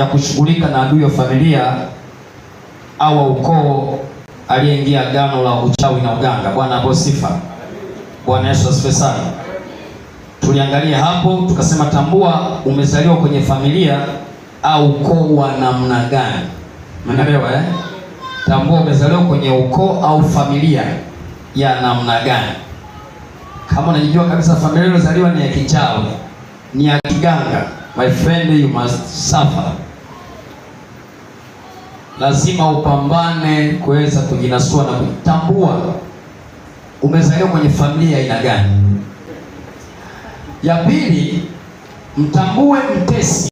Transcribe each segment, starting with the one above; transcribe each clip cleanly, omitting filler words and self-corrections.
kushughulika na adui wa familia au ukoo aliyeingia agano la uchawi na uganga. Bwana apewe sifa. Bwana Yesu asifiwe sana. Tuliangalia hapo tukasema, tambua umezaliwa kwenye familia au ukoo wa namna gani. Umeelewa eh? Tambua umezaliwa kwenye ukoo au familia ya namna gani. Kama unajijua kabisa familia uliyozaliwa ni ya kichawi, ni ya kiganga, my friend, you must suffer. Lazima upambane kuweza kujinasua na kutambua umezaliwa kwenye familia ya aina gani. Ya pili, mtambue mtesi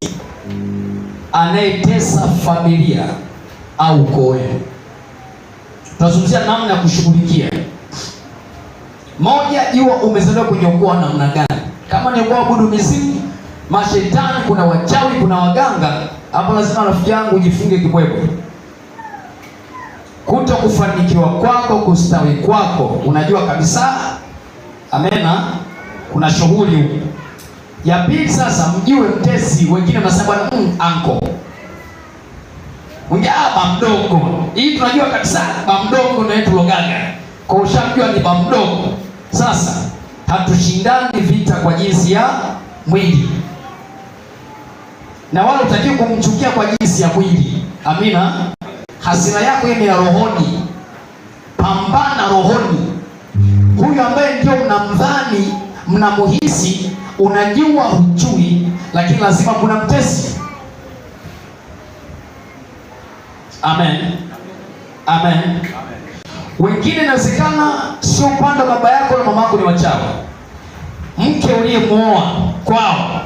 anayetesa familia au ukoo wenu. Tunazungumzia namna ya kushughulikia. Moja, jua umezaliwa kwenye ukoo wa namna gani. Kama ni ukoo wa kuabudu mizimu, mashetani, kuna wachawi, kuna waganga, hapo lazima rafiki yangu ujifunge kibwebwe. Kuto kufanikiwa kwako, kustawi kwako, unajua kabisa, amena, kuna shughuli huko. Ya pili sasa, mjue mtesi. Wengine wanasema anko, mwingine bamdogo. Hii tunajua kabisa bamdogo na yetu logaga. Kwa ushamjua ni bamdogo. Sasa hatushindani vita kwa jinsi ya mwili, na wala utakiwa kumchukia kwa jinsi ya mwili. Amina. Hasira yako ni ya rohoni. Pambana rohoni. Huyu ambaye ndio mnamdhani, mnamuhisi, unajua hujui, lakini lazima kuna mtesi. Amen. Amen. Wengine inawezekana sio upande wa baba yako na mama yako ni wachawi. Mke uliyemuoa kwao.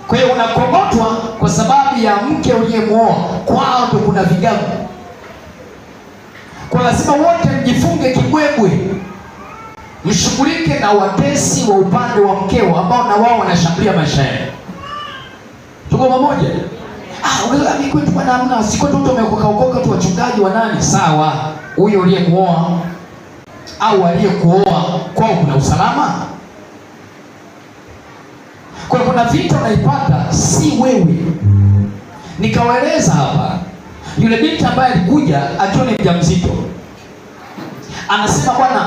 Kwa hiyo unakogotwa kwa sababu ya mke uliyemuoa kwao, ndio kuna vigabu. Kwa lazima wote mjifunge kibwebwe, mshughulike na watesi wa upande wa mkeo ambao na wao wanashambulia maisha yenu. Tuko pamoja? Mimi kwetu bwana hamna, siko tu umeokoka tu wachungaji wa nani? Sawa, huyo uliyemuoa au aliyekuoa kwao kuna usalama. Kwa kuna vita unaipata si wewe. Nikawaeleza hapa, yule binti ambaye alikuja akiwa ni mjamzito, anasema bwana,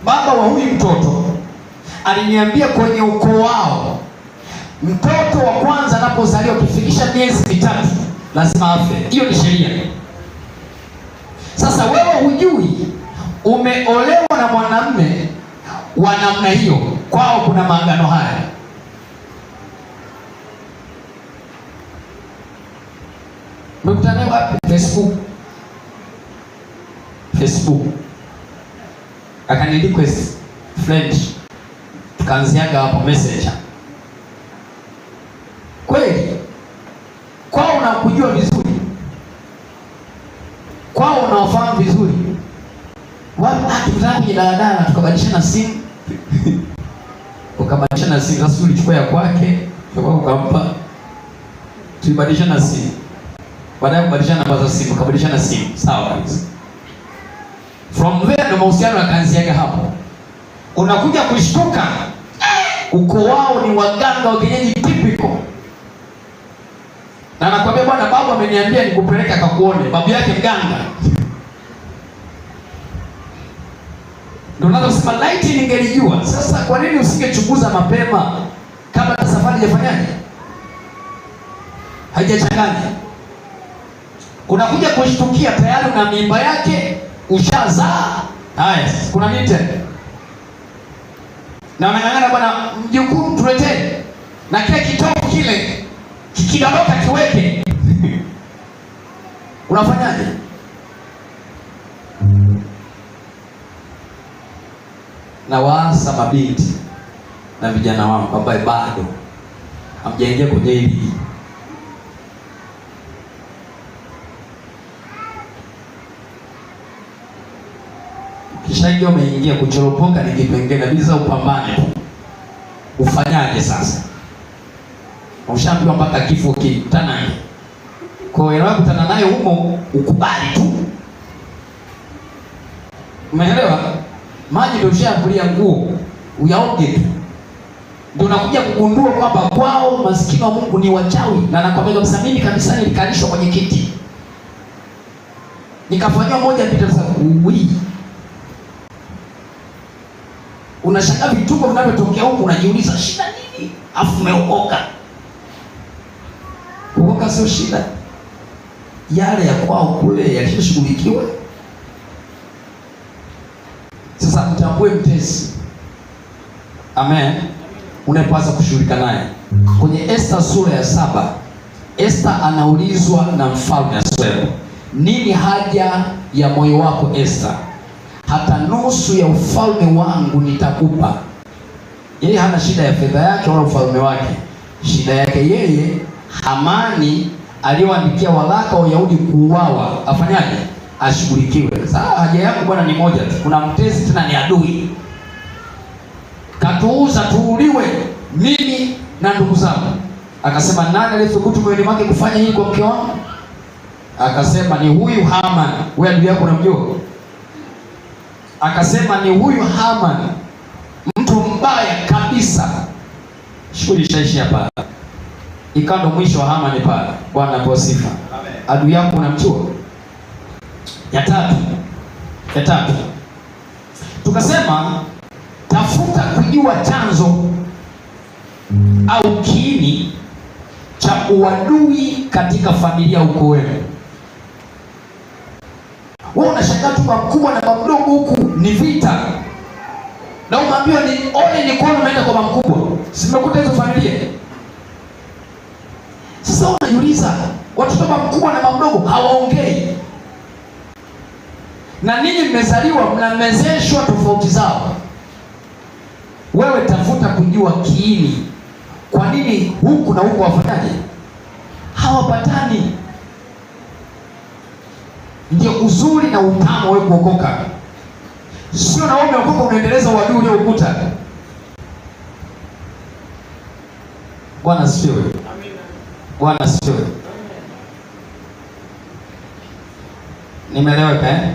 baba wa huyu mtoto aliniambia kwenye ukoo wao mtoto wa kwanza anapozaliwa kifikisha miezi 3 lazima afe. Hiyo ni sheria. Sasa wewe hujui, umeolewa na mwanamume wa namna hiyo, kwao kuna maagano haya. Mkutane wapi? Facebook. Akani request friend, tukaanziaga hapo Messenger. Kweli kwao unakujua vizuri, kwao unawafahamu vizuri. Wapi tukutane daladala, tukabadilishana simu. Ukabadilishana simu, sasa ulichukua ya kwake, ukampa, tulibadilishana simu. Baadaye kubadilishana namba za simu, kubadilishana simu. Sawa kabisa. From there ndio mahusiano yakaanziaga hapo. Unakuja kushtuka, ukoo wao ni waganga wa kienyeji typical. Na nakwambia bwana, babu ameniambia nikupeleke akakuone. Babu yake mganga. Ndio naanza kusema light ningelijua. Sasa kwa nini usingechunguza mapema kabla safari haijafanyaje? Haijachanganya. Unakuja kushtukia tayari una mimba yake, ushazaa. Haya, kuna nini tena? Na unang'ang'ana bwana, mjukuu tuletee. Na kile kitofu kile kikidondoka kiweke. Unafanyaje? Na waasa mabinti na vijana wangu ambaye bado hamjaingia kwenye hili. Kisha hiyo umeingia kuchoropoka ni kipengele bila upambane. Ufanyaje sasa? Ushaambiwa mpaka kifo kikutana naye. Kwa hiyo unakutana naye huko, ukubali tu. Umeelewa? Maji ndio ushavulia nguo, uyaoge tu. ndio unakuja kugundua kwamba kwao maskini wa Mungu ni wachawi. Na nakwambia kabisa, mimi kanisani nilikalishwa kwenye kiti, nikafanywa moja mbili za uwi. Unashangaa vituko vinavyotokea huko, unajiuliza shida nini? Afu umeokoka. Kuokoka sio shida, yale ya kwao kule yalishashughulikiwa. Sasa mtambue mtesi, amen, unapaswa kushughulika naye. Kwenye Esta sura ya 7, Esta anaulizwa na mfalme Ahasuero, nini haja ya moyo wako Esta? Hata nusu ya ufalme wangu nitakupa. Yeye hana shida ya fedha yake wala ufalme wake. Shida yake yeye, Hamani aliyoandikia waraka wa Wayahudi kuuawa, afanyaje? Ashughulikiwe. Sasa haja yangu bwana ni moja tu, kuna mtesi tena ni adui, katuuza tuuliwe mimi na ndugu zangu. Akasema, nani alithubutu moyoni mwake kufanya hili kwa mke wangu? Akasema, ni huyu Haman. Wewe adui yako unamjua? Akasema, ni huyu Haman, mtu mbaya kabisa. Shughuli ishaishia hapa, ikawa ndo mwisho wa Haman pale. Bwana kwa sifa. Adui yako unamjua? Ya tatu tukasema, tafuta kujua chanzo au kiini cha uadui katika familia uko wewe. Wewe unashangaa tu mkubwa na mdogo huku ni vita, na unaambiwa ni ole ni kwani unaenda kwa mkubwa. Simekuta hizo familia. Sasa unajiuliza, watoto mkubwa na mdogo hawaongei, na ninyi mmezaliwa mnamezeshwa tofauti zao. Wewe tafuta kujua kiini, kwa nini huku na huku wafanyaje, hawapatani. Ndio uzuri na utamu wewe kuokoka. Sio na wewe umeokoka unaendeleza uadui uliokuta. Bwana asifiwe. Amina. Bwana asifiwe. Nimeeleweka eh?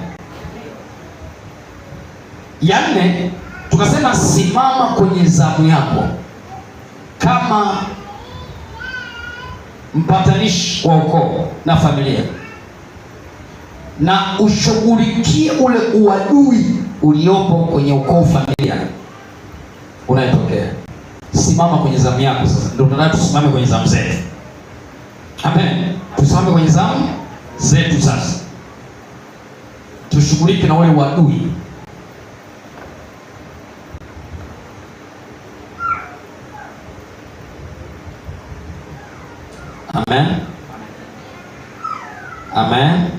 Ya 4 tukasema, simama kwenye zamu yako kama mpatanishi wa ukoo na familia, na ushughulikie ule uadui uliopo kwenye ukoo, familia unayotokea. Simama kwenye zamu yako. Sasa ndio tunataka tusimame kwenye zamu zetu. Amen. Tusimame kwenye zamu zetu sasa, tushughulike na ule uadui. Amen. Amen.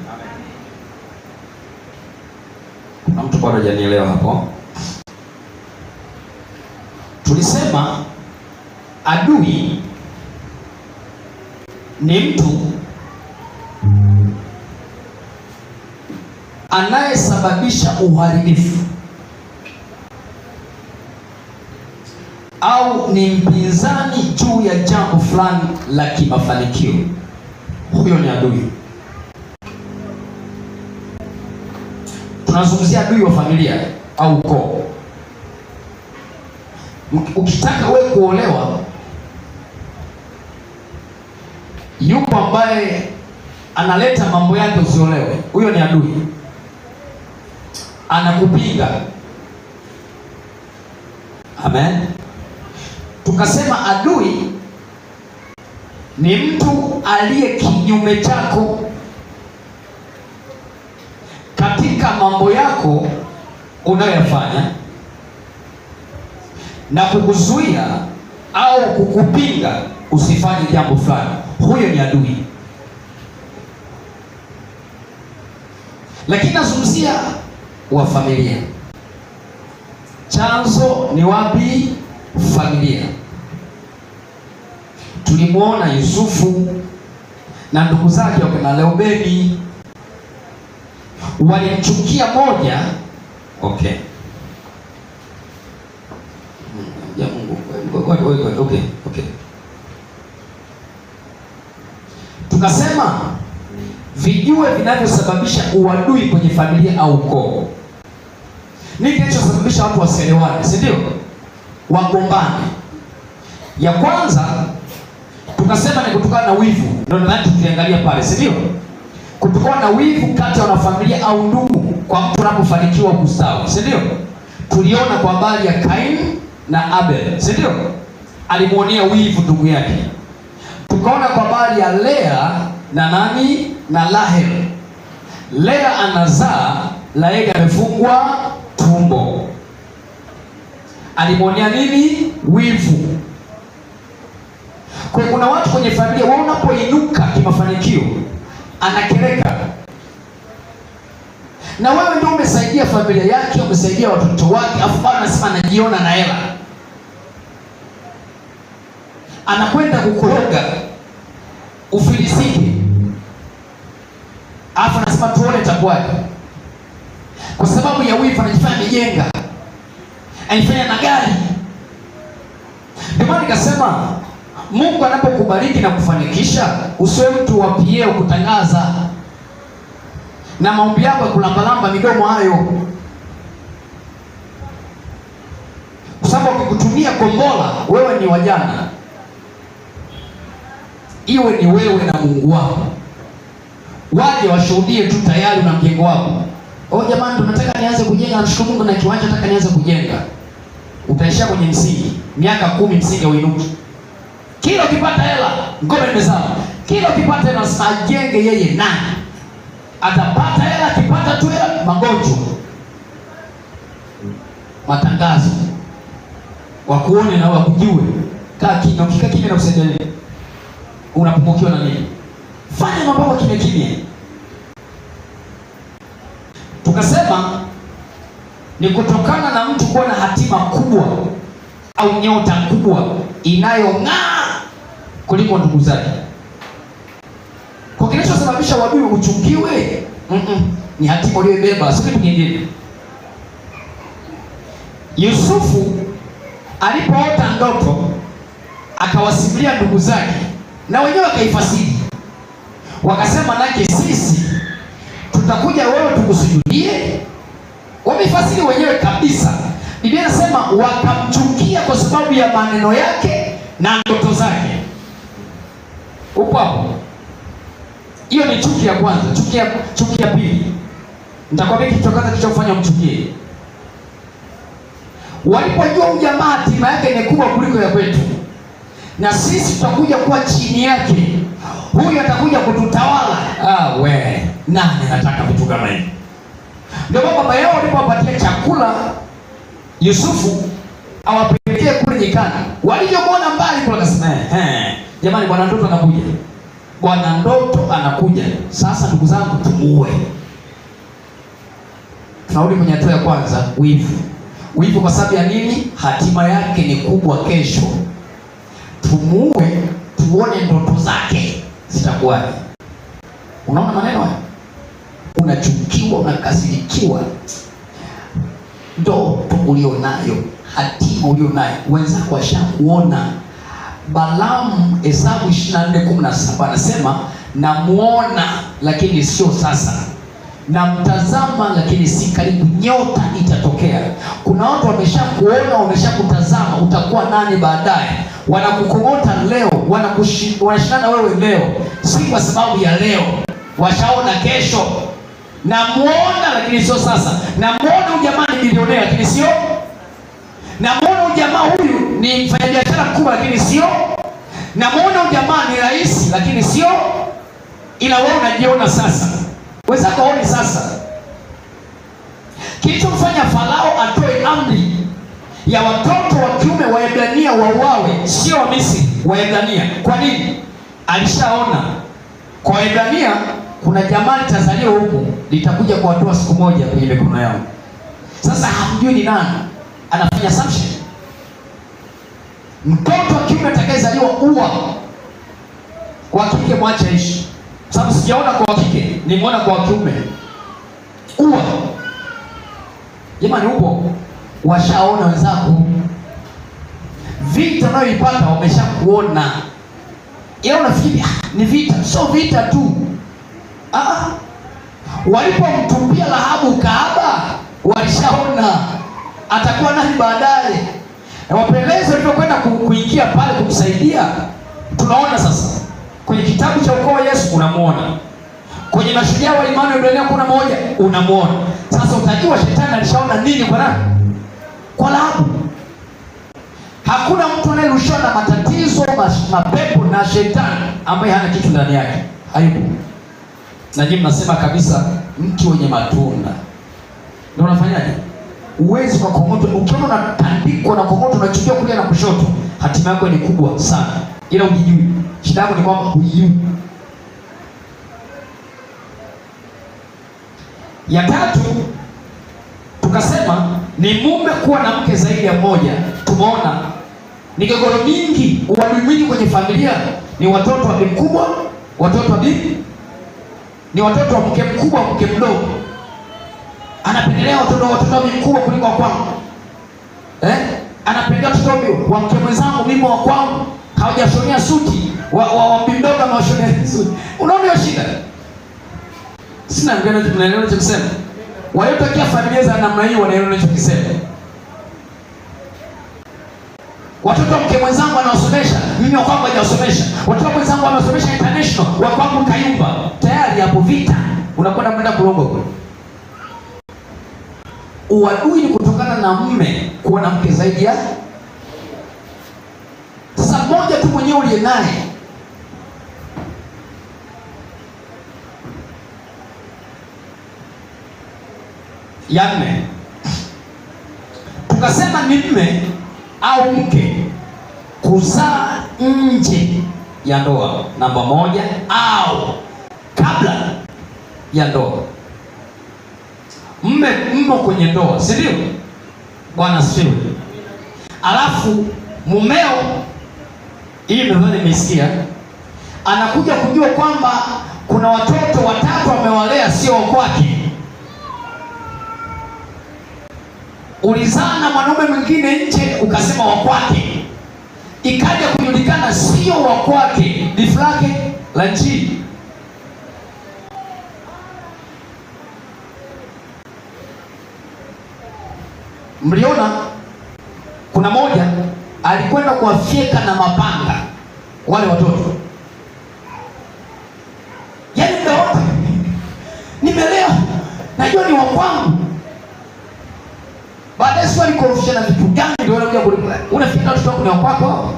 Kuna mtu bado hajanielewa hapo. Tulisema adui ni mtu anayesababisha uharibifu au ni mpinzani juu ya jambo fulani la kimafanikio. Huyo ni adui. Tunazungumzia adui wa familia au ukoo. Ukitaka wewe kuolewa, yupo ambaye analeta mambo yake usiolewe, huyo ni adui, anakupinga. Amen. Tukasema adui ni mtu aliye kinyume chako katika mambo yako unayoyafanya na kukuzuia au kukupinga usifanye jambo fulani. Huyo ni adui. Lakini nazungumzia wa familia. Chanzo ni wapi? Familia. Tulimuona Yusufu na ndugu zake wakina Reubeni walimchukia moja. Okay. Ya Mungu. Okay. Tukasema vijue vinavyosababisha uadui kwenye familia au ukoo. Nini kinachosababisha watu wasielewane, si ndio? Wagombane. Ya kwanza tukasema ni kutokana na wivu. Ndio nadhani tukiangalia pale, si ndio? Kutokana na wivu kati ya wanafamilia au ndugu kwa mtu anapofanikiwa kustawi, si ndio? Tuliona kwa habari ya Kain na Abel, si ndio? Alimuonea wivu ndugu yake. Tukaona kwa habari ya Lea na nani na Rahel. Lea anazaa, Rahel amefungwa tumbo. Alimuonea nini? Wivu. Kwa kuna watu kwenye familia, wewe unapoinuka kimafanikio anakereka. Na wewe ndio umesaidia familia yake, umesaidia watoto wake, afu bado anasema anajiona na hela. Anakwenda kukoroga ufilisike. Afu anasema tuone itakuwaje. Kwa sababu ya wivu anajifanya mijenga. Anifanya na gari. Ndio maana nikasema Mungu anapokubariki na kufanikisha, usiwe mtu wa PA kutangaza na maombi yako kulambalamba midomo hayo. Kwa sababu ukikutumia kombola, wewe ni wajana. Iwe ni wewe na Mungu wako. Waje washuhudie tu tayari na mjengo wako. Oh jamani, tunataka nianze kujenga, nashukuru Mungu na kiwanja nataka nianze kujenga. Utaisha kwenye msingi, miaka 10 msingi uinuki. Kila ukipata hela, ngome imezama. Kila ukipata hela ajenge yeye nani? Atapata hela, akipata tu hela magonjwa. Matangazo. Wakuone na wakujue. Kaa kimya, ukikaa kimya na kusaidia nini? Unapungukiwa na nini? Fanya mambo kwa kimya kimya. Tukasema ni kutokana na mtu kuwa na hatima kubwa au nyota kubwa inayong'aa kuliko ndugu zake. Kwa kinachosababisha wadui uchukiwe, ni hatima uliyobeba, sio kitu kingine. Yusufu alipoota ndoto akawasimulia ndugu zake na wenyewe wakaifasiri. Wakasema nake sisi tutakuja wewe tukusujudie. Wamefasiri wenyewe kabisa. Biblia inasema wakamchukia kwa sababu ya maneno yake na ndoto zake. Upo hapo. Hiyo ni chuki ya kwanza. Chuki ya pili, nitakwambia kitu cha kwanza kilichofanya mchukie. Walipojua ujamaa hatima yake ni kubwa kuliko ya kwetu, na sisi tutakuja kuwa chini yake, huyu atakuja kututawala. Nani anataka vitu kama hivi? Ndio baba yao alipowapatia chakula Yusufu awapelekee kule nyikani. Walivyomwona mbali kwa akasema jamani, bwana ndoto anakuja. Bwana ndoto anakuja. Sasa ndugu zangu, tumuue. Tunarudi kwenye hatua ya kwanza, wivu. Wivu kwa sababu ya nini? Hatima yake ni kubwa kesho. Tumuue, tuone ndoto zake zitakuwaje. Unaona maneno haya? Unachukiwa, unakasirikiwa. Ndoto ulionayo, hatima ulionayo, wenzako washakuona. Balaam, Hesabu 24:17 anasema namuona lakini sio sasa, namtazama lakini si karibu, nyota itatokea. Kuna watu wameshakuona, wameshakutazama utakuwa nani baadaye. Wanakukongota leo, wanashindana wewe leo, si kwa sababu ya leo, washaona kesho. Namuona lakini sio sasa. Namuona ujamaa ni milionea lakini sio. Namuona ujamaa huyu ni mfanyabiashara mkubwa lakini sio. Namuona ujamaa ni rais lakini sio. Ila wewe unajiona sasa. Wenzako waone sasa. Kilichomfanya Farao atoe amri ya watoto wa kiume wa Waebrania wauawe, sio wa Misri, Waebrania. Kwa nini? Alishaona kwa Waebrania kuna jamaa litazaliwa huku litakuja kuwatoa siku moja kwenye mikono yao. Sasa hamjui ni nani. Anafanya assumption. Mtoto wa kiume atakayezaliwa uwa, kwa kike mwache aishi. Sababu sijaona kwa kike, nimeona kwa kiume. Uwa. Jamani, upo. Washaona wenzako. Vita unayoipata wameshakuona. Yeye unafikiri ni vita, sio vita tu. Walipomtupia Rahabu kahaba, walishaona atakuwa nani baadaye. Na wapelelezi walipokwenda kuingia pale kumsaidia, tunaona sasa kwenye kitabu cha ukoo wa Yesu unamuona, kwenye mashujaa wa imani wa Ibrania kuna moja unamuona. Sasa utajua shetani alishaona nini kwa nani? Kwa Rahabu. Hakuna mtu anayerushiwa na matatizo, mapepo na shetani ambaye hana kitu ndani yake. Hayupo. Na nyinyi mnasema kabisa mti wenye matunda ndio unafanyaje? Uwezi kwa kongoto, ukiona unatandikwa na kongoto unachukia kulia na kushoto, hatima yako ni kubwa sana. Ila ujijui. Shida yako ni kwamba hujijui. Ya tatu tukasema ni mume kuwa na mke zaidi ya mmoja. Tumeona migogoro mingi, uadui mwingi kwenye familia ni watoto wa bibi mkubwa, watoto wa bibi, ni watoto wa mke mkubwa, mke mdogo. Anapendelea watoto wa bibi mkubwa kuliko wa kwangu. Anapendelea watoto wa mke mwenzangu mimi wa kwangu hawajashonea suti, wa bibi mdogo amewashonea suti. Unaona hiyo shida? Sina ngano tunaelewa ninachosema. Waliotakia familia za namna hiyo wanaelewa ninachosema. Watoto wa mke mwenzangu anawasomesha, mimi wa kwangu hajawasomesha. Watoto wa mwenzangu wanasomesha international, wa kwangu kayumba. Tayari hapo vita. Unakwenda kulongo kule. Uadui ni kutokana na mume kuwa na mke zaidi ya. Sasa mmoja tu mwenyewe uliye naye. Ya nne tukasema ni mume au mke kuzaa nje ya ndoa, namba moja, au kabla ya ndoa. Mmo kwenye ndoa, si ndio? Bwana asifiwe. Alafu mumeo, hii nadhani nimesikia, anakuja kujua kwamba kuna watoto watatu amewalea sio kwake. Ulizaa na mwanaume mwingine nje ukasema wa kwake, ikaja kujulikana sio wa kwake, ni flake la nchi. Mliona kuna moja alikwenda kuwafyeka na mapanga wale watoto. Yaani ndio nimelea, najua ni wa kwangu. Baadaye swali korofishana vitu gani ndio unakuja kulipula. Unafikiri watoto wako ni wa kwako?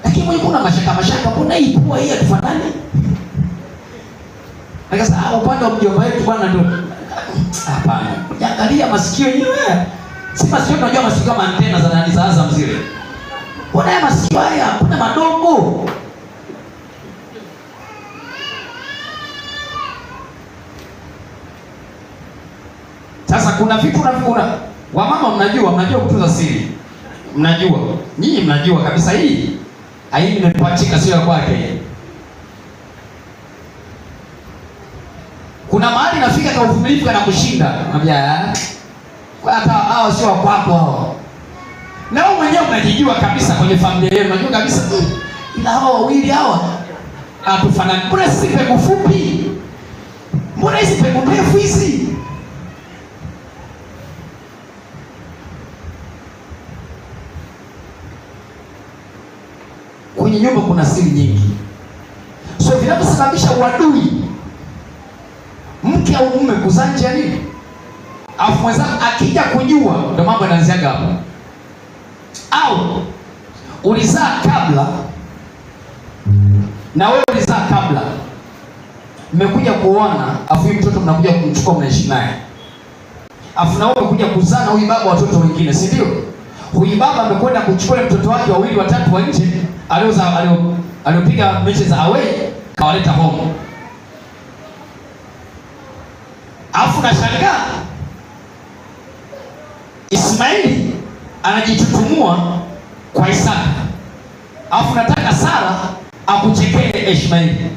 Lakini mwenye kuna mashaka mbona hii pua hii hatufanani? Akasema upande wa mjomba wetu bwana ndio. Hapana. Angalia masikio yenyewe. Si masikio tunajua masikio kama antena za nani za Azam zile. Mbona masikio haya kuna madogo? Sasa kuna vitu unavikuna. Wamama mnajua kutunza siri. Mnajua. Nyinyi mnajua kabisa hii. Hii nimepachika sio ya kwake. Kuna mahali nafika kwa uvumilivu kana kushinda. Anambia hata hao sio wa kwako hao. Na wewe mwenyewe unajijua kabisa kwenye familia yenu. Unajua kabisa ila hao wawili hawa hatufanani. Mbona sisi pego fupi? Mbona hizi pego ndefu hizi? Kwenye nyumba kuna siri nyingi. So vinavyosababisha uadui, mke au mume kuzaa nje ya nini? Alafu mwenzako akija kujua, ndio mambo yanaanziaga hapo. Au ulizaa kabla na wewe ulizaa kabla, mmekuja kuona, afu huyu mtoto mnakuja kumchukua mnaishi naye. Afu na wewe umekuja kuzaa na huyu baba watoto wengine, si ndio? Huyu baba amekwenda kuchukua mtoto wake wawili watatu wa nje aliopiga mechi za away kawaleta home. Afu nashangaa Ismaili anajitutumua kwa Isaka. Afu nataka Sara akuchekee Ishmaeli.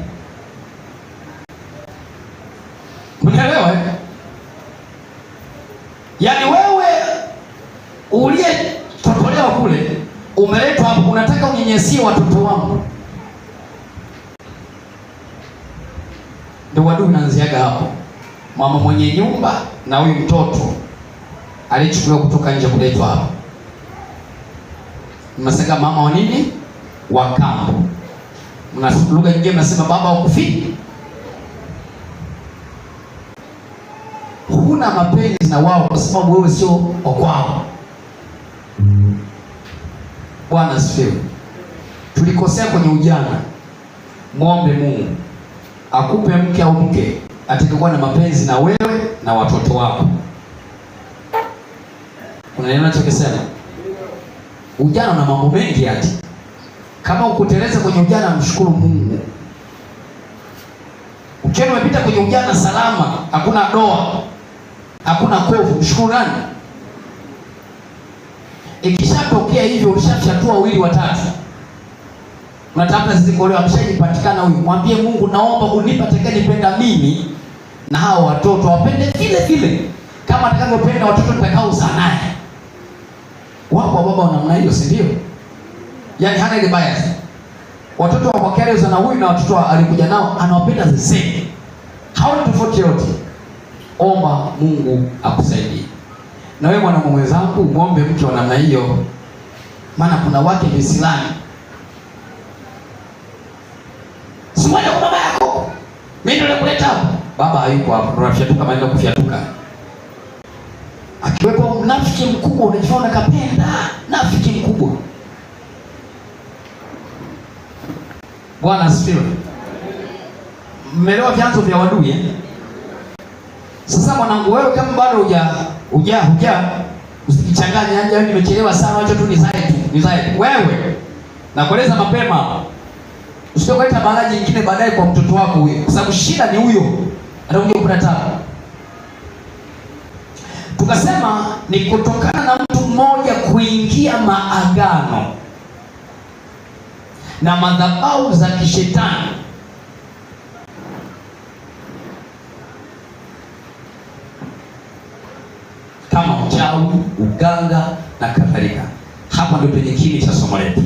Mnaelewa eh? Yaani wewe uliyetotolewa kule umeletwa hapo unataka unyenyesie watoto wangu. Ndio uadui unaanziaga hapo. mama mwenye nyumba na huyu mtoto alichukuliwa kutoka nje kuletwa hapa. Mnasema mama wa nini? Wa kambo. Mna lugha nyingine mnasema baba wa kufi. Huna mapenzi na wao kwa sababu wewe sio wa kwao. Bwana asifiwe. Tulikosea kwenye ujana. Muombe Mungu akupe mke au mke atakayekuwa na mapenzi na wewe na watoto wako. Unaelewa nachokisema? Ujana una mambo mengi hati. Kama ukuteleza kwenye ujana, mshukuru Mungu. Ukiwa umepita kwenye ujana salama, hakuna doa, hakuna kovu, mshukuru nani? Ikishatokea hivyo, ulishafyatua wawili watatu, unatafuta sisi kwa leo ameshajipatikana huyu, mwambie Mungu, naomba unipe atakayenipenda mimi na hao watoto wapende vile vile kama atakavyopenda watoto nitakao uzaa naye. Wapo baba wa namna hiyo, si ndio? Yaani hana ile bias. Watoto wa kwake na huyu na watoto alikuja nao anawapenda the same. Hawana tofauti yote. Omba Mungu akusaidie. Na wewe mwana mwenzangu, muombe mke wa namna hiyo. Maana kuna wake misilani. Simwende kwa baba yako. Mimi ndio nakuleta hapo. Baba hayuko hapo, unafyatuka maana kufyatuka. Akiwepo mnafiki mkubwa unajiona kapenda, nafiki mkubwa. Bwana asifiwe. Mmeelewa vyanzo vya wadui? Sasa mwanangu, wewe kama bado usijichanganye anje wewe nimechelewa sana, acha tu nizae. Wewe nakueleza mapema. Usikoleta balaa nyingine baadaye kwa mtoto wako huyo. Kwa sababu shida ni huyo. Atakuja kupata tabu. Tukasema ni kutokana na mtu mmoja kuingia maagano na madhabahu za kishetani kama uchawi, uganga na kadhalika. Hapa ndio penye kiini cha somo letu.